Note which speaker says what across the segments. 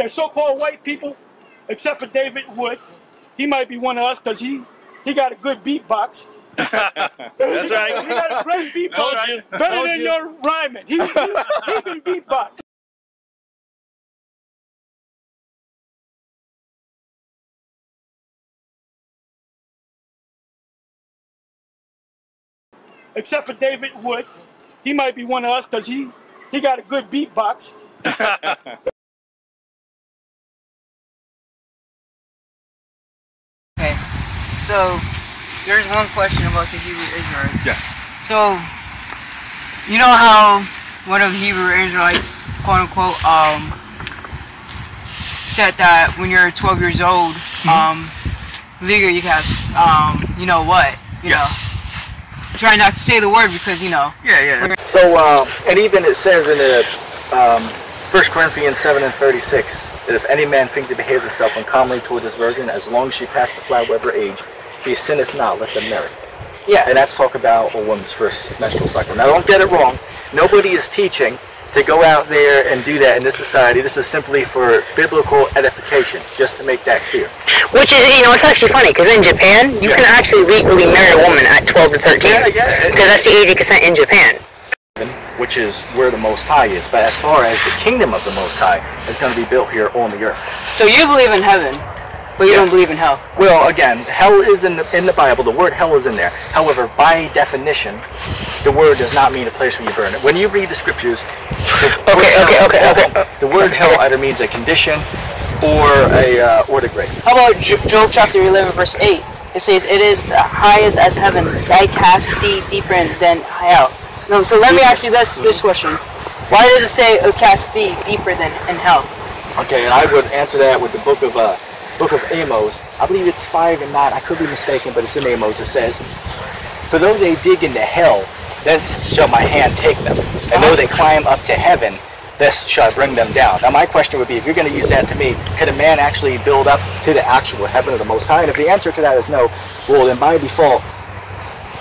Speaker 1: and so-called white people, except for David Wood. He might be one of us because he got a good beatbox.
Speaker 2: That's right.
Speaker 1: He got a great beatbox.
Speaker 2: Right.
Speaker 1: Better than your rhyming. He can beatbox. Except for David Wood. He might be one of us because he got a good beatbox.
Speaker 3: Okay, so there's one question about the Hebrew Israelites.
Speaker 2: Yes.
Speaker 3: So, you know how one of the Hebrew Israelites, quote unquote, said that when you're 12 years old, legally you have, you know what, you know. Try not to say the word because, you know.
Speaker 2: Yeah.
Speaker 4: So, and even it says in the 1 Corinthians 7:36, that if any man thinks he behaves himself uncommonly toward his virgin, as long as she pass the flower of her age, he sinneth not, let them marry.
Speaker 3: Yeah.
Speaker 4: And that's talk about a woman's first menstrual cycle. Now, don't get it wrong. Nobody is teaching to go out there and do that in this society. This is simply for biblical edification, just to make that clear.
Speaker 5: Which is, you know, it's actually funny, because in Japan, you can actually legally marry a woman at 12 to 13.
Speaker 4: Yeah.
Speaker 5: Because that's the age of consent in Japan.
Speaker 4: Which is where the Most High is. But as far as the kingdom of the Most High is going to be built here on the earth.
Speaker 3: So you believe in heaven, but you don't believe in hell.
Speaker 4: Well, again, hell is in the Bible. The word hell is in there. However, by definition, the word does not mean a place where you burn it. When you read the scriptures, the word hell either means a condition or the grave.
Speaker 3: How about Job chapter 11 verse 8? It says, "It is the highest as heaven, thy cast thee deeper than hell." No, so let me ask you this question: why does it say cast thee deeper than in hell?
Speaker 4: Okay, and I would answer that with the book of Amos. I believe it's 5 and 9. I could be mistaken, but it's in Amos. It says, "For though they dig into hell, then shall my hand take them, and though they climb up to heaven, this shall bring them down." Now my question would be, if you're going to use that to me, can a man actually build up to the actual heaven of the Most High? And if the answer to that is no, well then by default,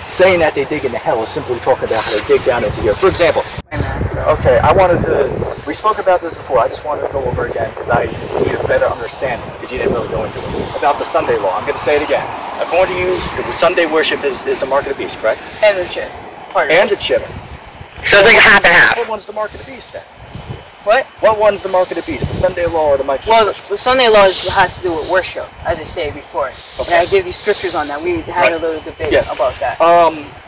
Speaker 4: saying that they dig into hell is simply talking about how they dig down into the earth. For example, okay, we spoke about this before, I just wanted to go over again because I need a better understanding, because you didn't really go into it, about the Sunday law. I'm going to say it again. According to you, the Sunday worship is the mark of the beast, correct?
Speaker 3: And the chip.
Speaker 4: And the chip.
Speaker 5: So it's like a half and half.
Speaker 4: What one's the mark of the beast then?
Speaker 3: What?
Speaker 4: What one's the mark of the beast? The Sunday law or the Michael?
Speaker 3: Well, the Sunday law has to do with worship, as I stated before. Okay. And I give you scriptures on that. We had a little debate about that.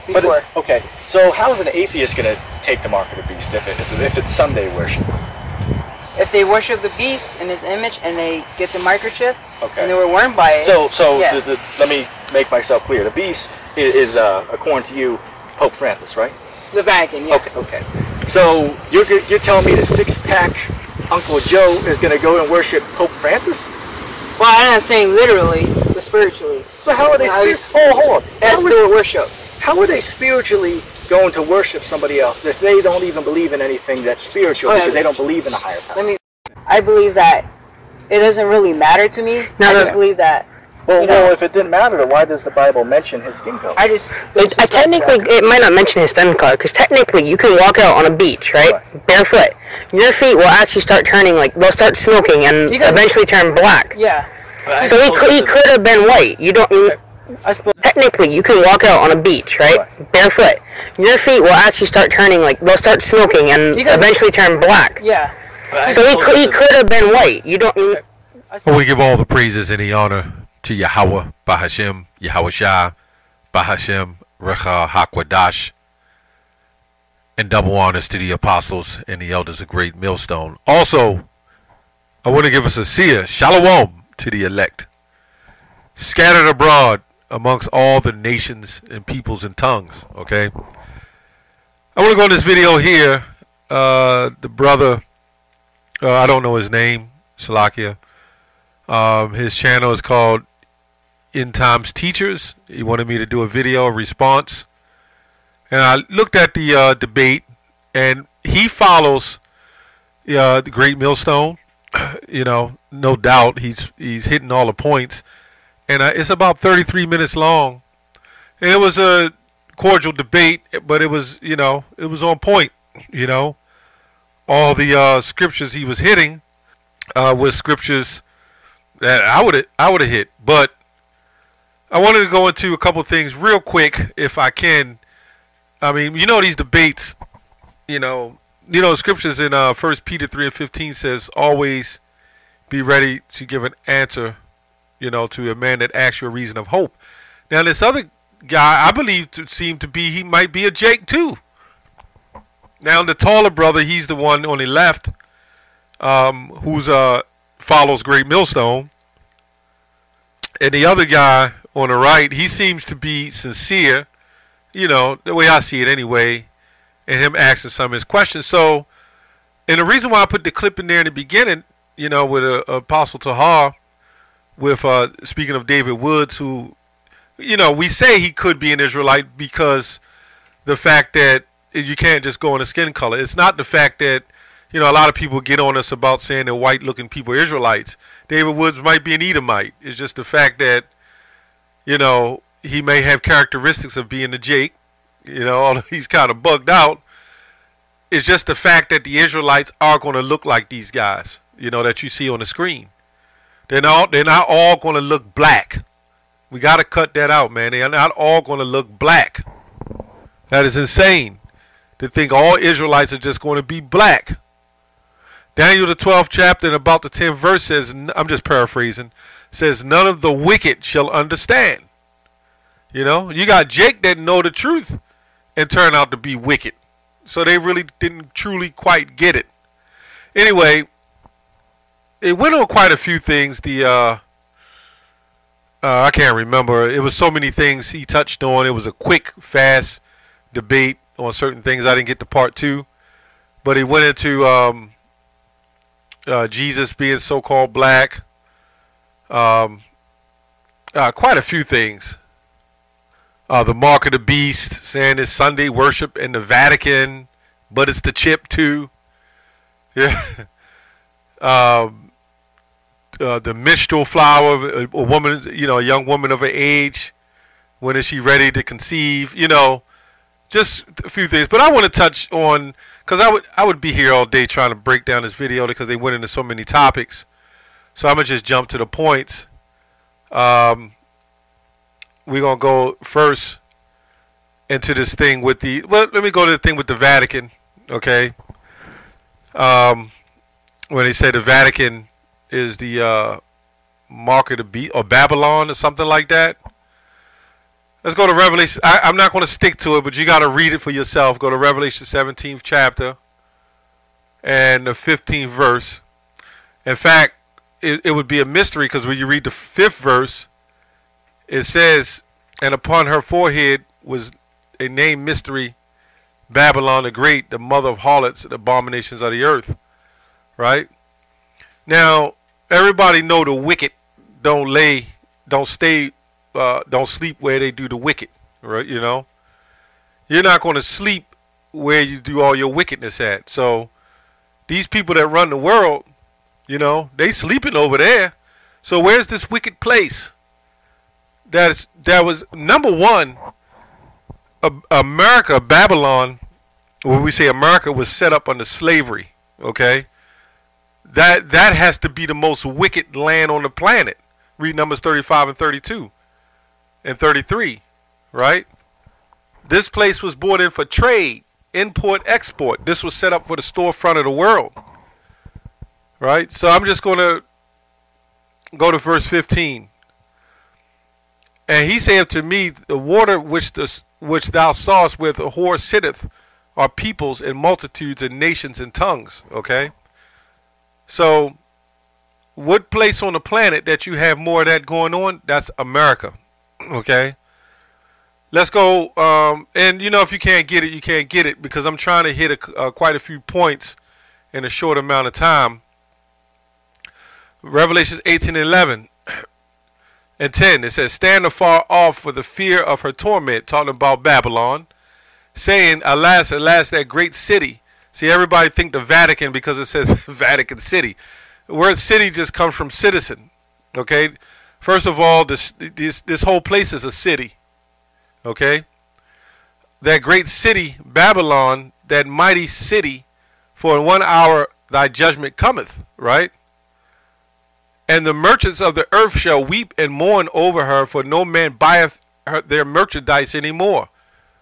Speaker 4: Before. Okay, so how is an atheist going to take the mark of the beast if it's Sunday worship?
Speaker 3: If they worship the beast in his image and they get the microchip,
Speaker 4: okay,
Speaker 3: and they were warned by it.
Speaker 4: So let me make myself clear. The beast is according to you, Pope Francis, right?
Speaker 3: The Vatican, yeah.
Speaker 4: Okay. So you're telling me the six-pack Uncle Joe is going to go and worship Pope Francis?
Speaker 3: Well, I'm not saying literally, but spiritually.
Speaker 4: So how are they hold on.
Speaker 3: It has to do with worship.
Speaker 4: How are they spiritually going to worship somebody else if they don't even believe in anything that's spiritual, because they don't believe in a higher power?
Speaker 3: I believe that it doesn't really matter to me. I just believe that.
Speaker 4: Well, if it didn't matter, then why does the Bible mention his skin color?
Speaker 5: Technically, it might not mention his skin color, because technically you can walk out on a beach, right? Barefoot. Your feet will actually start turning, they'll start smoking and eventually turn black.
Speaker 3: Yeah.
Speaker 5: So he could have been white. You don't... Technically, you can walk out on a beach, right? Barefoot. Your feet will actually start turning, they'll start smoking and eventually turn black.
Speaker 3: Yeah.
Speaker 5: So he could have been white. You don't...
Speaker 6: We give all the praises and the honor to Yahweh, Bahashem, Yahweh Shah, Bahashem, Recha HaKwadash, and double honors to the apostles and the elders of Great Millstone. Also, I want to give us a seer, Shalom, to the elect, scattered abroad amongst all the nations and peoples and tongues, okay? I want to go in this video here, the brother, I don't know his name, Salakia. His channel is called End Times Teachers. He wanted me to do a video response, and I looked at the debate, and he follows the Great Millstone. You know, no doubt he's hitting all the points, and it's about 33 minutes long. And it was a cordial debate, but it was, it was on point. All the scriptures he was hitting. with scriptures that I would have hit, but I wanted to go into a couple things real quick if I can. I mean, you know, these debates, scriptures in 1 Peter 3:15 says, always be ready to give an answer, to a man that asks you a reason of hope. Now, this other guy, I believe, he might be a Jake too. Now, the taller brother, he's the one on the left, who's follows Great Millstone, and the other guy on the right, he seems to be sincere, the way I see it anyway, and him asking some of his questions. So, and the reason why I put the clip in there in the beginning, with Apostle Tahar, with speaking of David Woods, who, we say he could be an Israelite because the fact that you can't just go on a skin color. It's not the fact that, a lot of people get on us about saying that white-looking people are Israelites. David Woods might be an Edomite. It's just the fact that, he may have characteristics of being a Jake, although he's kind of bugged out. It's just the fact that the Israelites are going to look like these guys, that you see on the screen. They're not all going to look black. We got to cut that out, man. They are not all going to look black. That is insane to think all Israelites are just going to be black. Daniel the 12th chapter and about the 10th verse says, I'm just paraphrasing, says none of the wicked shall understand. You got Jake that know the truth and turn out to be wicked. So they really didn't truly quite get it. Anyway, it went on quite a few things. I can't remember. It was so many things he touched on. It was a quick, fast debate on certain things. I didn't get to part 2. But he went into Jesus being so-called black. Quite a few things. The mark of the beast, saying it's Sunday worship in the Vatican, but it's the chip too. Yeah. The mistral flower, a woman, a young woman of her age, when is she ready to conceive? Just a few things. But I want to touch on, because I would be here all day trying to break down this video because they went into so many topics. So I'm going to just jump to the points. We're going to go first into this thing with let me go to the thing with the Vatican, okay? When they say the Vatican is the mark of the beast, or Babylon or something like that. Let's go to Revelation. I'm not going to stick to it, but you got to read it for yourself. Go to Revelation 17th chapter and the 15th verse. In fact, it would be a mystery because when you read the 5th verse, it says, and upon her forehead was a name mystery, Babylon the Great, the mother of harlots and abominations of the earth. Right? Now, everybody know the wicked don't sleep where they do the wicked. Right? You're not going to sleep where you do all your wickedness at. So, these people that run the world, they sleeping over there. So, where's this wicked place? That was number one. America, Babylon, when we say America, was set up under slavery. Okay, that has to be the most wicked land on the planet. Read Numbers 35 and 32 and 33. Right, this place was brought in for trade, import, export. This was set up for the storefront of the world. Right, so I'm just going to go to verse 15. And he saith to me, the water which thou sawest where the whore sitteth are peoples and multitudes and nations and tongues. Okay? So, what place on the planet that you have more of that going on? That's America. Okay? Let's go. And, if you can't get it, you can't get it. Because I'm trying to hit quite a few points in a short amount of time. Revelations 18:11. And 10, it says, stand afar off for the fear of her torment, talking about Babylon, saying, alas, alas, that great city. See, everybody think the Vatican because it says Vatican City. The word city just comes from citizen, okay? First of all, this whole place is a city, okay? That great city, Babylon, that mighty city, for in 1 hour thy judgment cometh, right? And the merchants of the earth shall weep and mourn over her, for no man buyeth their merchandise anymore.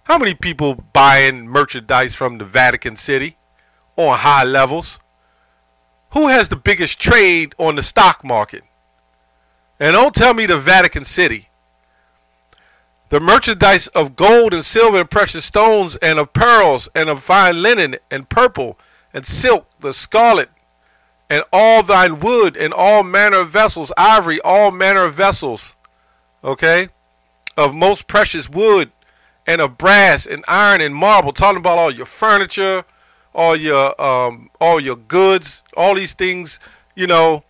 Speaker 6: How many people buying merchandise from the Vatican City on high levels? Who has the biggest trade on the stock market? And don't tell me the Vatican City. The merchandise of gold and silver and precious stones and of pearls and of fine linen and purple and silk, the scarlet, and all thine wood and all manner of vessels, ivory, all manner of vessels, okay, of most precious wood and of brass and iron and marble, talking about all your furniture, all your goods, all these things, you know.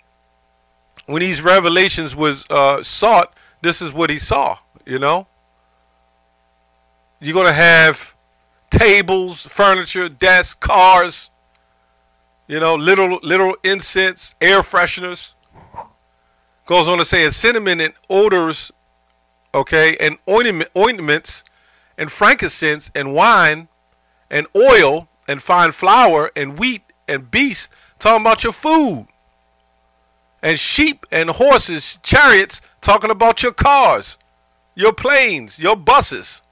Speaker 6: When these revelations was sought, this is what he saw, you know. You're going to have tables, furniture, desks, cars, you know, little incense, air fresheners. Goes on to say, and cinnamon and odors, okay, and ointments and frankincense and wine and oil and fine flour and wheat and beasts, talking about your food. And sheep and horses, chariots, talking about your cars, your planes, your buses.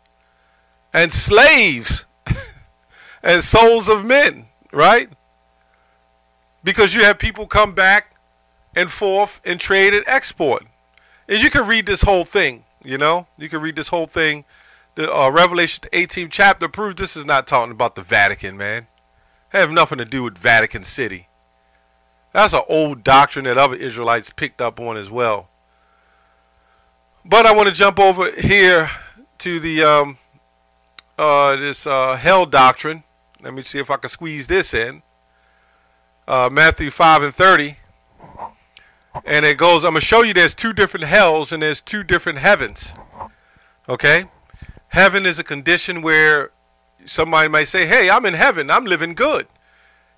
Speaker 6: And slaves and souls of men, right? Because you have people come back and forth and trade and export. And you can read this whole thing, you know. You can read this whole thing. The Revelation 18th chapter proves this is not talking about the Vatican, man. It have nothing to do with Vatican City. That's an old doctrine that other Israelites picked up on as well. But I want to jump over here to the this hell doctrine. Let me see if I can squeeze this in. Matthew 5:30. And it goes, I'm going to show you there's two different hells and there's two different heavens. Okay? Heaven is a condition where somebody might say, hey, I'm in heaven. I'm living good.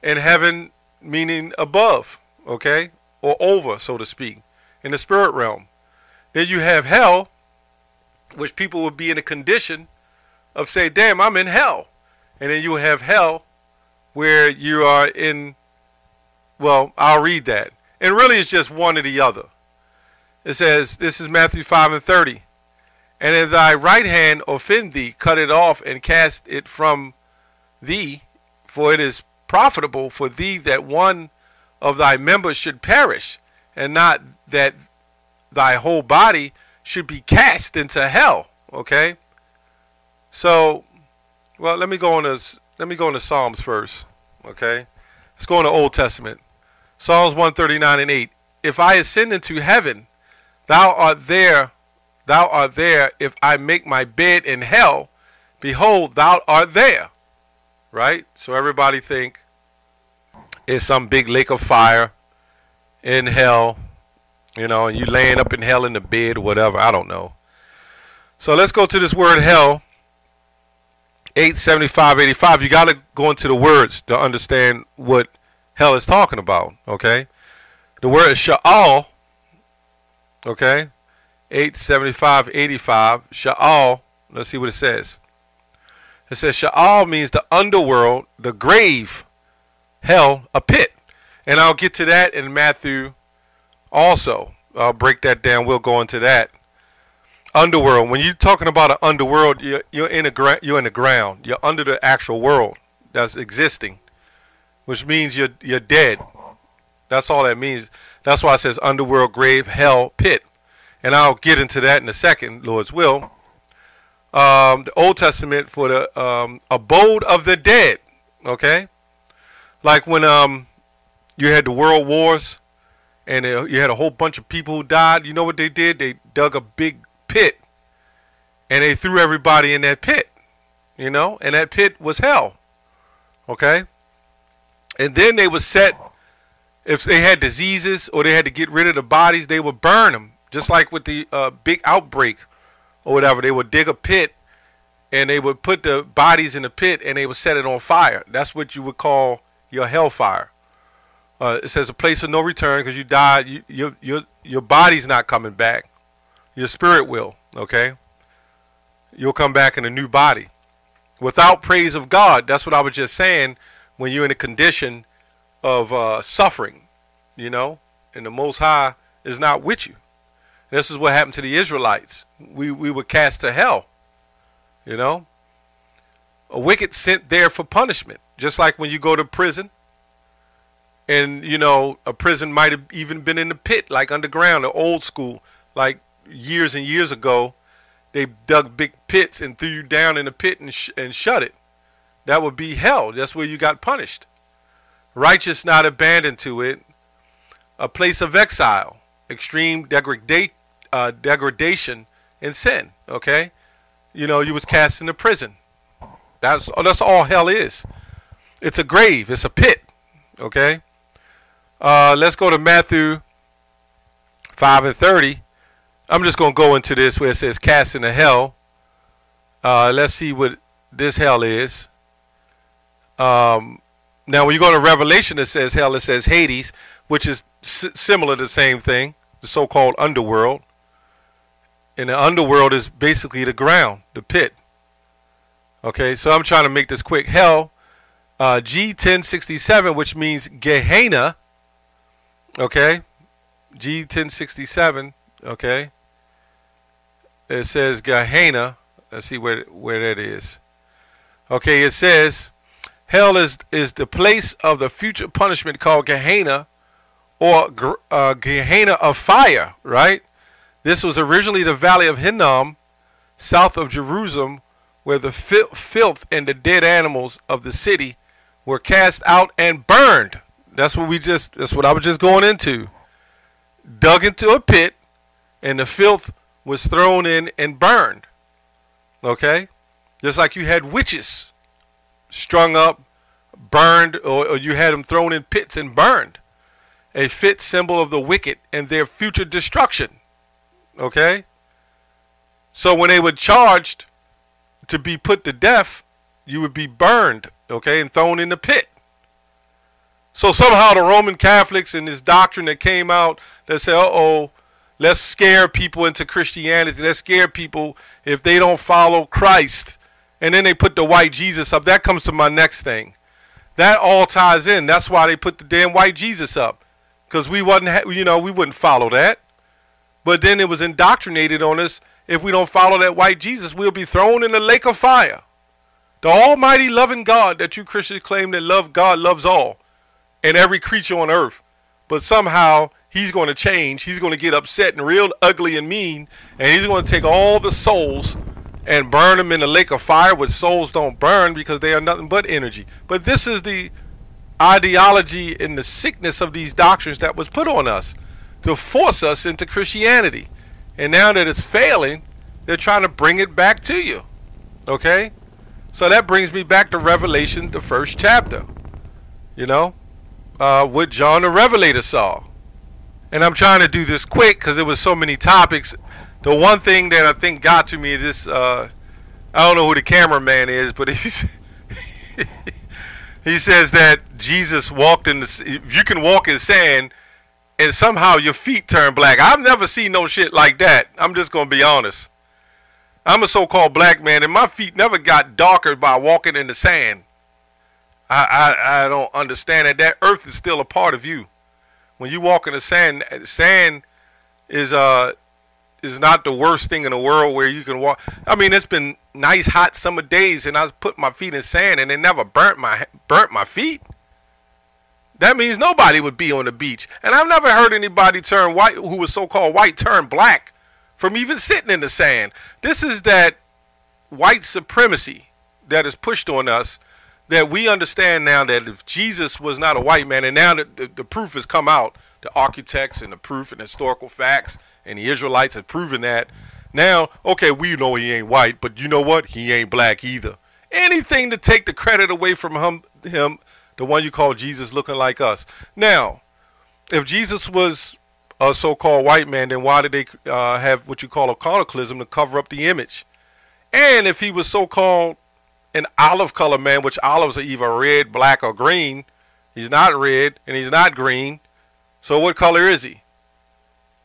Speaker 6: And heaven meaning above, okay? Or over, so to speak, in the spirit realm. Then you have hell, which people would be in a condition of say, damn, I'm in hell. And then you have hell where you are in, well, I'll read that. And really it's just one or the other. It says, this is Matthew 5:30. And if thy right hand offend thee, cut it off and cast it from thee, for it is profitable for thee that one of thy members should perish, and not that thy whole body should be cast into hell. Okay? So, well, let me go into Psalms first. Okay? Let's go into Old Testament. Psalms 139:8. If I ascend into heaven, thou art there. Thou art there. If I make my bed in hell, behold, thou art there. Right? So everybody think it's some big lake of fire in hell, you know, and you laying up in hell in the bed or whatever. I don't know. So let's go to this word hell. 875:85. You got to go into the words to understand what hell is talking about. Okay. The word is Sha'al. Okay. 875:85. Sha'al. Let's see what it says. It says Sha'al means the underworld, the grave, hell, a pit. And I'll get to that in Matthew also. I'll break that down. We'll go into that. Underworld. When you're talking about an underworld, you're in the ground. You're under the actual world that's existing, which means you're dead. That's all that means. That's why it says underworld, grave, hell, pit. And I'll get into that in a second, Lord's will. The Old Testament for the abode of the dead. Okay? Like when you had the world wars and you had a whole bunch of people who died. You know what they did? They dug a big pit and they threw everybody in that pit. You know? And that pit was hell. Okay? And then they would set, if they had diseases or they had to get rid of the bodies, they would burn them. Just like with the big outbreak or whatever, they would dig a pit and they would put the bodies in the pit and they would set it on fire. That's what you would call your hellfire. It says a place of no return because you died. Your body's not coming back. Your spirit will. Okay, you'll come back in a new body without praise of God. That's what I was just saying. When you're in a condition of suffering, you know, and the Most High is not with you. This is what happened to the Israelites. We were cast to hell. You know, a wicked sent there for punishment, just like when you go to prison. And you know, a prison might have even been in the pit, like underground, or old school, like years and years ago. They dug big pits and threw you down in the pit and shut it. That would be hell. That's where you got punished. Righteous not abandoned to it. A place of exile, extreme degradation and sin. Okay, you know, you was cast into prison. That's all hell is. It's a grave. It's a pit. Okay. Let's go to Matthew 5:30. I'm just going to go into this where it says cast into hell. Let's see what this hell is. Now, when you go to Revelation, it says hell. It says Hades, which is similar to the same thing, the so-called underworld. And the underworld is basically the ground, the pit. Okay, so I'm trying to make this quick. Hell, G1067, which means Gehenna. Okay, G1067. Okay, it says Gehenna. Let's see where that is. Okay, it says hell is the place of the future punishment called Gehenna, or Gehenna of fire. Right. This was originally the valley of Hinnom, south of Jerusalem, where the filth and the dead animals of the city were cast out and burned. That's what I was just going into. Dug into a pit, and the filth was thrown in and burned. Okay? Just like you had witches strung up, burned, or you had them thrown in pits and burned. A fit symbol of the wicked and their future destruction. Okay? So when they were charged to be put to death, you would be burned, okay, and thrown in the pit. So somehow the Roman Catholics and this doctrine that came out that said, uh-oh, let's scare people into Christianity. Let's scare people if they don't follow Christ. And then they put the white Jesus up. That comes to my next thing. That all ties in. That's why they put the damn white Jesus up. Because we wouldn't follow that. But then it was indoctrinated on us. If we don't follow that white Jesus, we'll be thrown in the lake of fire. The almighty loving God that you Christians claim that love God loves all and every creature on earth. But somehow he's going to change. He's going to get upset and real ugly and mean. And he's going to take all the souls and burn them in the lake of fire, which souls don't burn because they are nothing but energy. But this is the ideology and the sickness of these doctrines that was put on us to force us into Christianity. And now that it's failing, they're trying to bring it back to you. Okay? So that brings me back to Revelation, the first chapter. You know? What John the Revelator saw. And I'm trying to do this quick because there was so many topics. The one thing that I think got to me is this, I don't know who the cameraman is, but he's he says that Jesus walked in the, you can walk in sand and somehow your feet turn black. I've never seen no shit like that. I'm just going to be honest. I'm a so-called black man, and my feet never got darker by walking in the sand. I don't understand that. That earth is still a part of you. When you walk in the sand, sand is not the worst thing in the world where you can walk. I mean, it's been nice hot summer days, and I put my feet in sand, and it never burnt my feet. That means nobody would be on the beach. And I've never heard anybody turn white, who was so-called white, turn black from even sitting in the sand. This is that white supremacy that is pushed on us, that we understand now that if Jesus was not a white man, and now that the proof has come out, the architects and the proof and historical facts and the Israelites have proven that. Now, okay, we know he ain't white, but you know what? He ain't black either. Anything to take the credit away from him, the one you call Jesus, looking like us. Now, if Jesus was a so-called white man, then why did they have what you call a cataclysm to cover up the image? And if he was so-called an olive color man, which olives are either red, black, or green, he's not red and he's not green. So what color is he?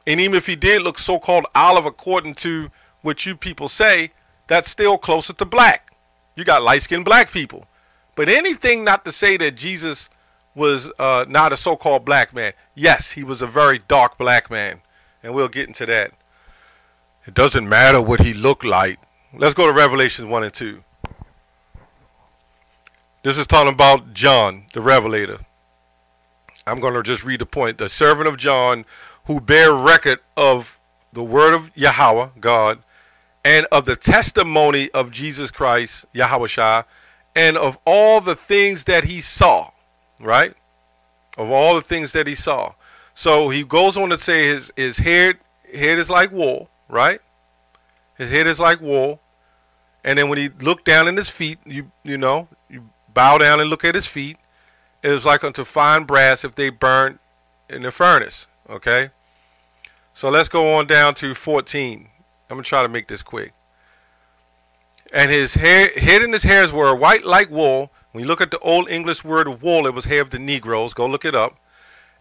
Speaker 6: And even if he did look so-called olive according to what you people say, that's still closer to black. You got light-skinned black people. But anything not to say that Jesus was not a so-called black man. Yes, he was a very dark black man. and we'll get into that. It doesn't matter what he looked like. Let's go to Revelation 1 and 2. This is talking about John, the Revelator. I'm going to just read the point. The servant of John, who bear record of the word of Yahweh, God, and of the testimony of Jesus Christ, Yahushua, and of all the things that he saw, right? Of all the things that he saw. So he goes on to say his head is like wool, right? His head is like wool. And then when he looked down in his feet, you bow down and look at his feet. It was like unto fine brass if they burnt in the furnace, okay? So let's go on down to 14. I'm going to try to make this quick. And his head and his hairs were white like wool. When you look at the old English word of wool, it was hair of the Negroes. Go look it up.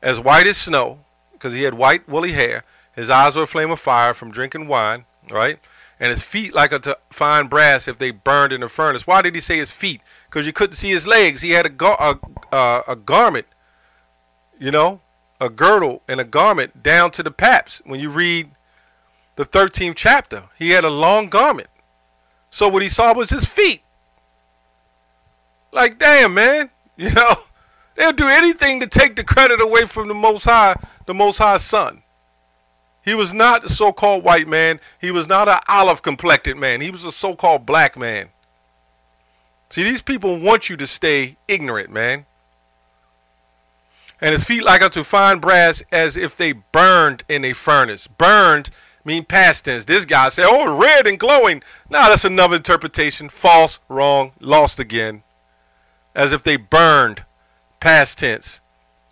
Speaker 6: As white as snow, because he had white woolly hair. His eyes were a flame of fire from drinking wine, right? And his feet like unto fine brass if they burned in the furnace. Why did he say his feet? Because you couldn't see his legs. He had a garment, a girdle and a garment down to the paps. When you read the 13th chapter, he had a long garment. So what he saw was his feet. Like, damn, man. They'll do anything to take the credit away from the Most High's Son. He was not a so-called white man. He was not an olive-complected man. He was a so-called black man. See, these people want you to stay ignorant, man. And his feet like unto fine brass as if they burned in a furnace. Burned mean past tense. This guy said, oh, red and glowing. Nah, that's another interpretation. False, wrong, lost again. As if they burned past tense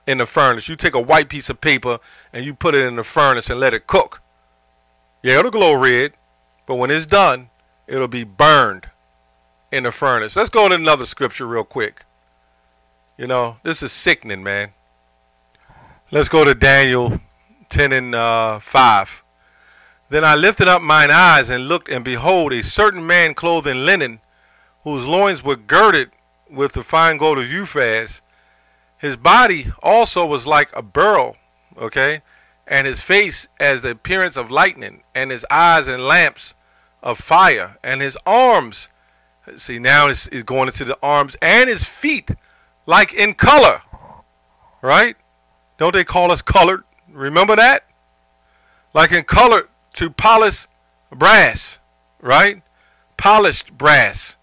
Speaker 6: in the furnace. You take a white piece of paper and you put it in the furnace and let it cook. Yeah, it'll glow red, but when it's done, it'll be burned in the furnace. Let's go to another scripture real quick. This is sickening, man. Let's go to Daniel 10 and 5. Then I lifted up mine eyes and looked, and behold, a certain man clothed in linen, whose loins were girded with the fine gold of Uphaz. His body also was like a beryl, okay, and his face as the appearance of lightning, and his eyes and lamps of fire, and his arms, see now it's going into the arms, and his feet like in color, right? Don't they call us colored? Remember that? Like in color to polished brass, right? Polished brass.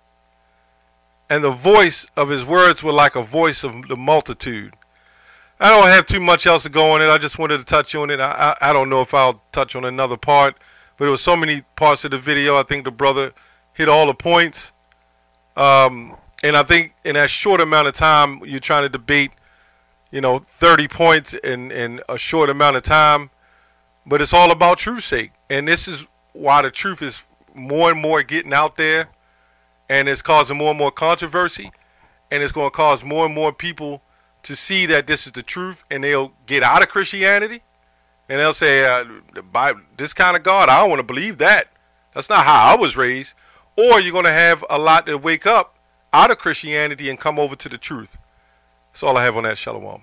Speaker 6: And the voice of his words were like a voice of the multitude. I don't have too much else to go on it. I just wanted to touch on it. I don't know if I'll touch on another part, but there were so many parts of the video. I think the brother hit all the points. And I think in that short amount of time, you're trying to debate, 30 points in a short amount of time. But it's all about truth's sake. And this is why the truth is more and more getting out there. And it's causing more and more controversy. And it's going to cause more and more people to see that this is the truth. And they'll get out of Christianity. And they'll say, the Bible, this kind of God, I don't want to believe that. That's not how I was raised. Or you're going to have a lot that wake up out of Christianity and come over to the truth. That's all I have on that. Shalom.